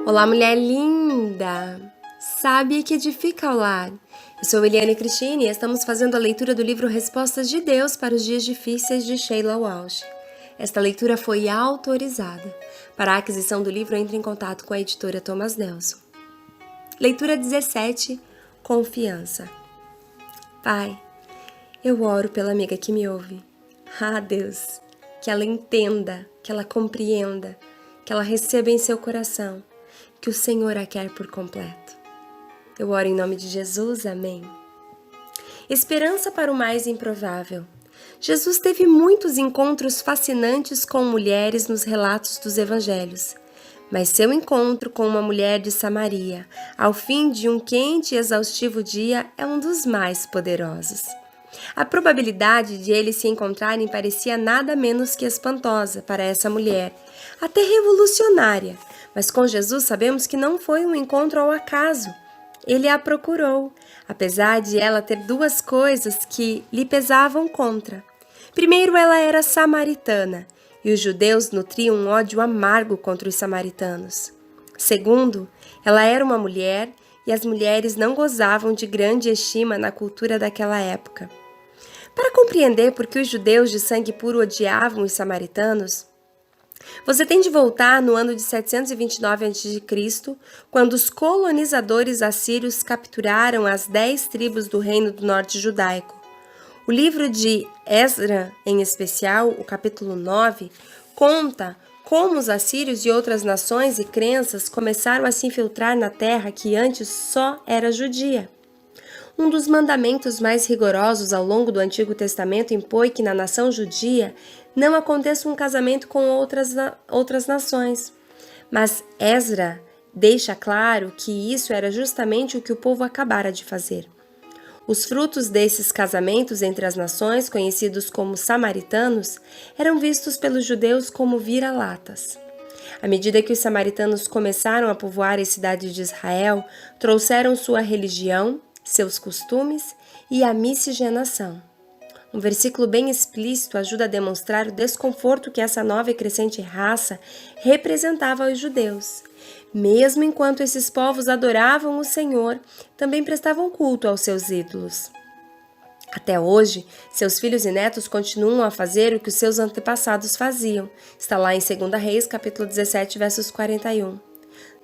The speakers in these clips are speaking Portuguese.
Olá, mulher linda, sábia que edifica ao lar. Eu sou Eliane Cristine e estamos fazendo a leitura do livro Respostas de Deus para os Dias Difíceis de Sheila Walsh. Esta leitura foi autorizada. Para a aquisição do livro, entre em contato com a editora Thomas Nelson. Leitura 17, Confiança. Pai, eu oro pela amiga que me ouve. Ah, Deus, que ela entenda, que ela compreenda, que ela receba em seu coração que o Senhor a quer por completo. Eu oro em nome de Jesus, amém. Esperança para o mais improvável. Jesus teve muitos encontros fascinantes com mulheres nos relatos dos evangelhos, mas seu encontro com uma mulher de Samaria, ao fim de um quente e exaustivo dia, é um dos mais poderosos. A probabilidade de eles se encontrarem parecia nada menos que espantosa para essa mulher, até revolucionária, mas com Jesus sabemos que não foi um encontro ao acaso. Ele a procurou, apesar de ela ter duas coisas que lhe pesavam contra. Primeiro, ela era samaritana, e os judeus nutriam um ódio amargo contra os samaritanos. Segundo, ela era uma mulher, e as mulheres não gozavam de grande estima na cultura daquela época. Para compreender por que os judeus de sangue puro odiavam os samaritanos, você tem de voltar no ano de 729 a.C., quando os colonizadores assírios capturaram as 10 tribos do reino do norte judaico. O livro de Esdra, em especial, o capítulo 9, conta como os assírios e outras nações e crenças começaram a se infiltrar na terra que antes só era judia. Um dos mandamentos mais rigorosos ao longo do Antigo Testamento impõe que na nação judia não aconteça um casamento com outras nações. Mas Esdra deixa claro que isso era justamente o que o povo acabara de fazer. Os frutos desses casamentos entre as nações, conhecidos como samaritanos, eram vistos pelos judeus como vira-latas. À medida que os samaritanos começaram a povoar as cidades de Israel, trouxeram sua religião, seus costumes e a miscigenação. Um versículo bem explícito ajuda a demonstrar o desconforto que essa nova e crescente raça representava aos judeus. Mesmo enquanto esses povos adoravam o Senhor, também prestavam culto aos seus ídolos. Até hoje, seus filhos e netos continuam a fazer o que os seus antepassados faziam. Está lá em 2 Reis, capítulo 17, versos 41.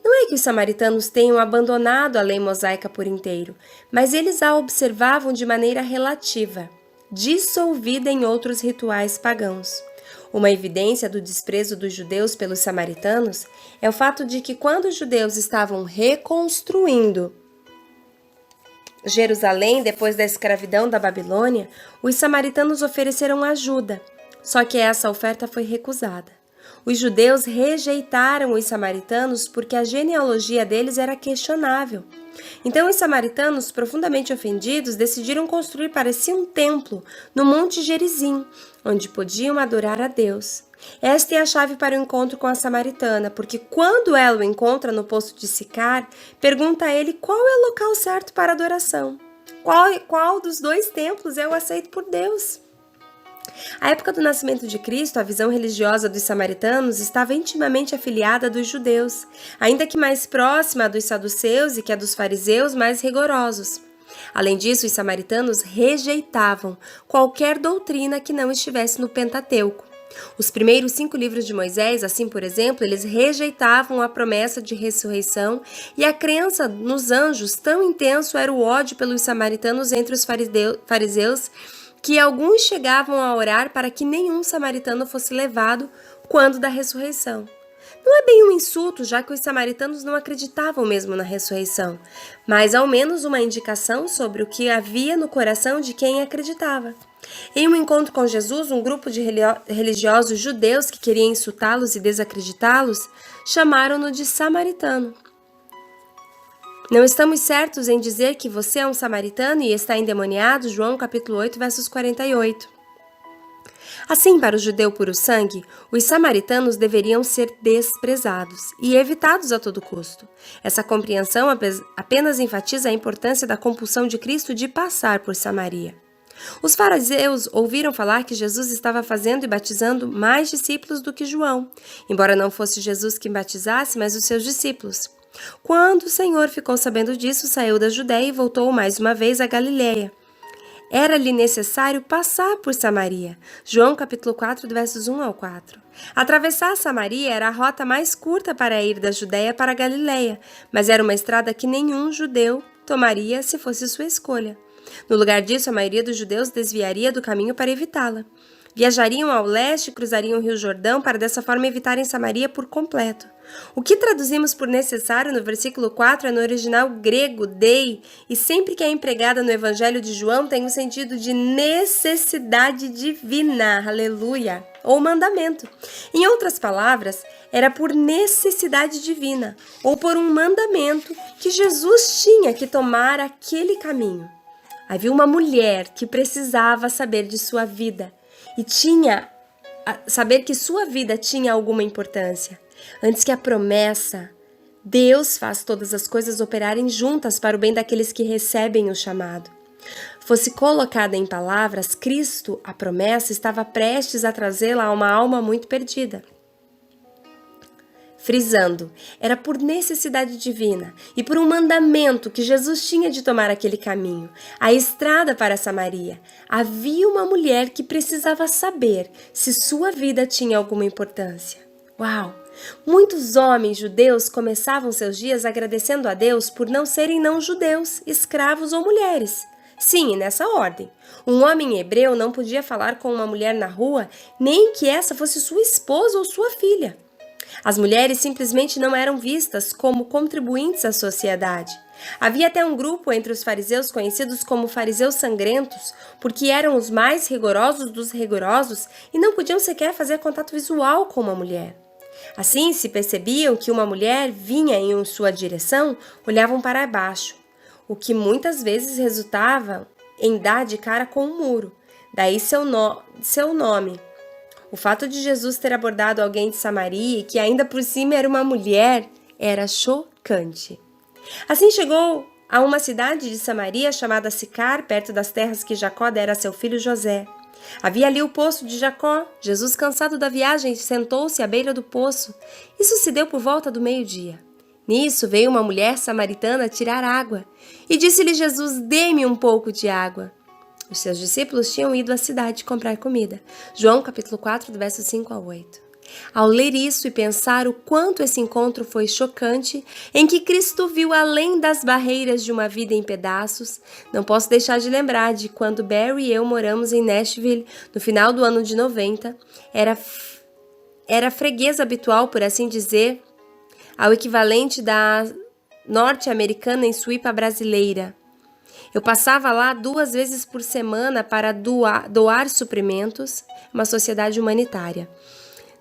Não é que os samaritanos tenham abandonado a lei mosaica por inteiro, mas eles a observavam de maneira relativa, dissolvida em outros rituais pagãos. Uma evidência do desprezo dos judeus pelos samaritanos é o fato de que quando os judeus estavam reconstruindo Jerusalém depois da escravidão da Babilônia, os samaritanos ofereceram ajuda, só que essa oferta foi recusada. Os judeus rejeitaram os samaritanos porque a genealogia deles era questionável. Então os samaritanos, profundamente ofendidos, decidiram construir para si um templo no Monte Gerizim, onde podiam adorar a Deus. Esta é a chave para o encontro com a samaritana, porque quando ela o encontra no poço de Sicar, pergunta a ele qual é o local certo para adoração. Qual dos dois templos é o aceito por Deus? À época do nascimento de Cristo, a visão religiosa dos samaritanos estava intimamente afiliada à dos judeus, ainda que mais próxima à dos saduceus e que a dos fariseus mais rigorosos. Além disso, os samaritanos rejeitavam qualquer doutrina que não estivesse no Pentateuco. Os primeiros 5 livros de Moisés, assim por exemplo, eles rejeitavam a promessa de ressurreição e a crença nos anjos. Tão intenso era o ódio pelos samaritanos entre os fariseus que alguns chegavam a orar para que nenhum samaritano fosse levado quando da ressurreição. Não é bem um insulto, já que os samaritanos não acreditavam mesmo na ressurreição, mas ao menos uma indicação sobre o que havia no coração de quem acreditava. Em um encontro com Jesus, um grupo de religiosos judeus que queriam insultá-los e desacreditá-los, chamaram-no de samaritano. Não estamos certos em dizer que você é um samaritano e está endemoniado, João capítulo 8, versos 48. Assim, para o judeu puro-sangue, os samaritanos deveriam ser desprezados e evitados a todo custo. Essa compreensão apenas enfatiza a importância da compulsão de Cristo de passar por Samaria. Os fariseus ouviram falar que Jesus estava fazendo e batizando mais discípulos do que João, embora não fosse Jesus quem batizasse, mas os seus discípulos. Quando o Senhor ficou sabendo disso, saiu da Judéia e voltou mais uma vez a Galiléia. Era-lhe necessário passar por Samaria. João capítulo 4, versos 1 ao 4. Atravessar Samaria era a rota mais curta para ir da Judéia para a Galiléia, mas era uma estrada que nenhum judeu tomaria se fosse sua escolha. No lugar disso, a maioria dos judeus desviaria do caminho para evitá-la. Viajariam ao leste e cruzariam o Rio Jordão para dessa forma evitarem Samaria por completo. O que traduzimos por necessário no versículo 4 é no original grego dei, e sempre que é empregada no Evangelho de João tem o sentido de necessidade divina, aleluia, ou mandamento. Em outras palavras, era por necessidade divina, ou por um mandamento que Jesus tinha que tomar aquele caminho. Havia uma mulher que precisava saber de sua vida e saber que sua vida tinha alguma importância. Antes que a promessa, Deus faz todas as coisas operarem juntas para o bem daqueles que recebem o chamado. Fosse colocada em palavras, Cristo, a promessa, estava prestes a trazê-la a uma alma muito perdida. Frisando, era por necessidade divina e por um mandamento que Jesus tinha de tomar aquele caminho, a estrada para Samaria. Havia uma mulher que precisava saber se sua vida tinha alguma importância. Uau! Muitos homens judeus começavam seus dias agradecendo a Deus por não serem não-judeus, escravos ou mulheres. Sim, e nessa ordem. Um homem hebreu não podia falar com uma mulher na rua, nem que essa fosse sua esposa ou sua filha. As mulheres simplesmente não eram vistas como contribuintes à sociedade. Havia até um grupo entre os fariseus conhecidos como fariseus sangrentos, porque eram os mais rigorosos dos rigorosos e não podiam sequer fazer contato visual com uma mulher. Assim, se percebiam que uma mulher vinha em sua direção, olhavam para baixo, o que muitas vezes resultava em dar de cara com um muro. Daí seu nome. O fato de Jesus ter abordado alguém de Samaria, que ainda por cima era uma mulher, era chocante. Assim chegou a uma cidade de Samaria chamada Sicar, perto das terras que Jacó dera a seu filho José. Havia ali o poço de Jacó. Jesus, cansado da viagem, sentou-se à beira do poço. Isso se deu por volta do meio-dia. Nisso veio uma mulher samaritana tirar água. E disse-lhe Jesus: dê-me um pouco de água. Os seus discípulos tinham ido à cidade comprar comida. João capítulo 4, do verso 5 a 8. Ao ler isso e pensar o quanto esse encontro foi chocante, em que Cristo viu além das barreiras de uma vida em pedaços, não posso deixar de lembrar de quando Barry e eu moramos em Nashville no final do ano de 90. Era freguesa habitual, por assim dizer, ao equivalente da norte-americana em Suípa brasileira. Eu passava lá 2 vezes por semana para doar suprimentos, uma sociedade humanitária.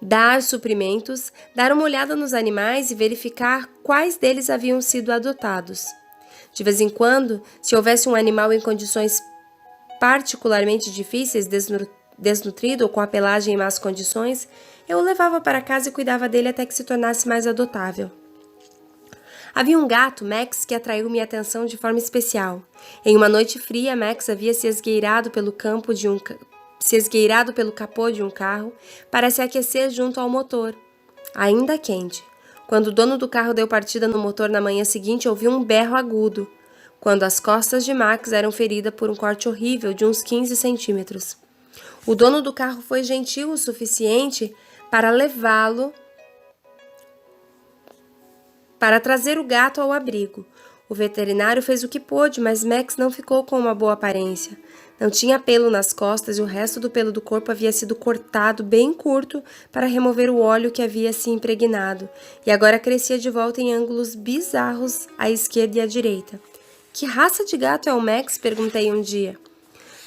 Dar suprimentos, dar uma olhada nos animais e verificar quais deles haviam sido adotados. De vez em quando, se houvesse um animal em condições particularmente difíceis, desnutrido ou com a pelagem em más condições, eu o levava para casa e cuidava dele até que se tornasse mais adotável. Havia um gato, Max, que atraiu minha atenção de forma especial. Em uma noite fria, Max havia se esgueirado pelo capô de um carro para se aquecer junto ao motor, ainda quente. Quando o dono do carro deu partida no motor na manhã seguinte, ouvi um berro agudo, quando as costas de Max eram feridas por um corte horrível de uns 15 centímetros. O dono do carro foi gentil o suficiente para para trazer o gato ao abrigo. O veterinário fez o que pôde, mas Max não ficou com uma boa aparência. Não tinha pelo nas costas e o resto do pelo do corpo havia sido cortado bem curto para remover o óleo que havia se impregnado, e agora crescia de volta em ângulos bizarros à esquerda e à direita. Que raça de gato é o Max? Perguntei um dia.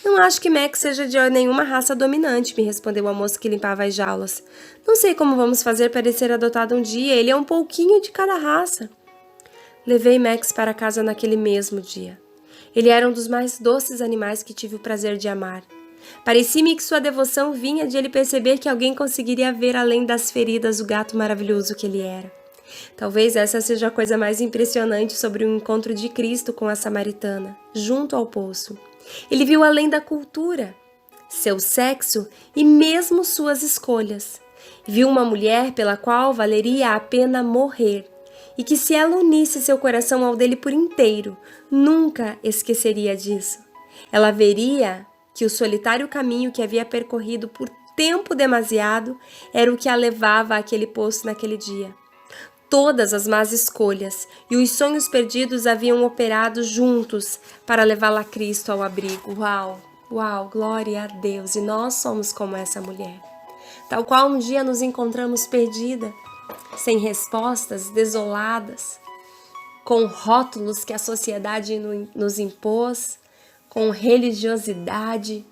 Não acho que Max seja de nenhuma raça dominante, me respondeu a moça que limpava as jaulas. Não sei como vamos fazer para ele ser adotado um dia, ele é um pouquinho de cada raça. Levei Max para casa naquele mesmo dia. Ele era um dos mais doces animais que tive o prazer de amar. Parecia-me que sua devoção vinha de ele perceber que alguém conseguiria ver além das feridas o gato maravilhoso que ele era. Talvez essa seja a coisa mais impressionante sobre o encontro de Cristo com a samaritana, junto ao poço. Ele viu além da cultura, seu sexo e mesmo suas escolhas. Viu uma mulher pela qual valeria a pena morrer e que, se ela unisse seu coração ao dele por inteiro, nunca esqueceria disso. Ela veria que o solitário caminho que havia percorrido por tempo demasiado era o que a levava àquele poço naquele dia. Todas as más escolhas e os sonhos perdidos haviam operado juntos para levá-la a Cristo ao abrigo. Uau, uau, glória a Deus! E nós somos como essa mulher. Tal qual um dia nos encontramos perdida, sem respostas, desoladas, com rótulos que a sociedade nos impôs, com religiosidade,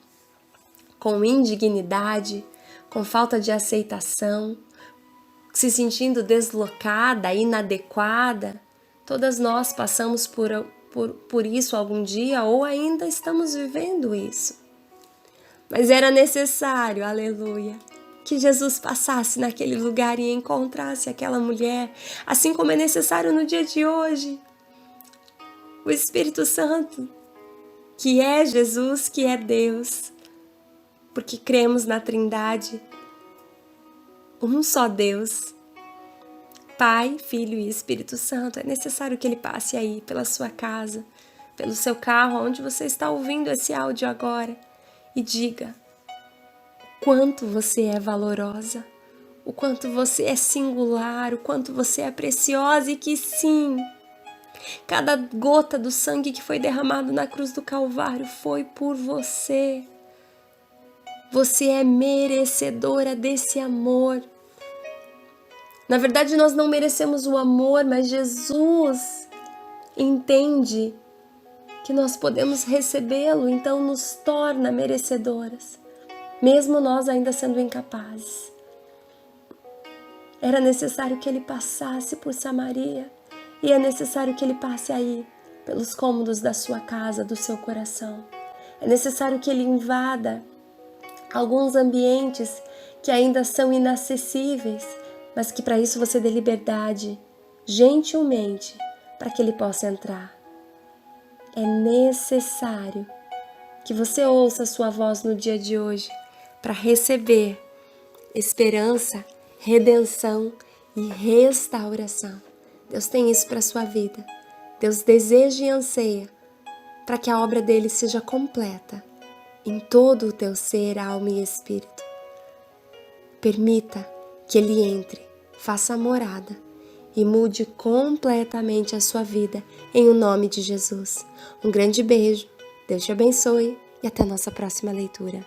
com indignidade, com falta de aceitação, se sentindo deslocada, inadequada. Todas nós passamos por isso algum dia ou ainda estamos vivendo isso. Mas era necessário, aleluia, que Jesus passasse naquele lugar e encontrasse aquela mulher, assim como é necessário no dia de hoje. O Espírito Santo, que é Jesus, que é Deus, porque cremos na Trindade, um só Deus, Pai, Filho e Espírito Santo. É necessário que Ele passe aí pela sua casa, pelo seu carro, onde você está ouvindo esse áudio agora, e diga o quanto você é valorosa, o quanto você é singular, o quanto você é preciosa e que sim, cada gota do sangue que foi derramado na cruz do Calvário foi por você. Você é merecedora desse amor. Na verdade, nós não merecemos o amor, mas Jesus entende que nós podemos recebê-lo, então nos torna merecedoras, mesmo nós ainda sendo incapazes. Era necessário que ele passasse por Samaria e é necessário que ele passe aí, pelos cômodos da sua casa, do seu coração. É necessário que ele invada alguns ambientes que ainda são inacessíveis, mas que para isso você dê liberdade, gentilmente, para que ele possa entrar. É necessário que você ouça a sua voz no dia de hoje para receber esperança, redenção e restauração. Deus tem isso para a sua vida. Deus deseja e anseia para que a obra dele seja completa em todo o teu ser, alma e espírito. Permita que ele entre, faça morada e mude completamente a sua vida em o nome de Jesus. Um grande beijo, Deus te abençoe e até a nossa próxima leitura.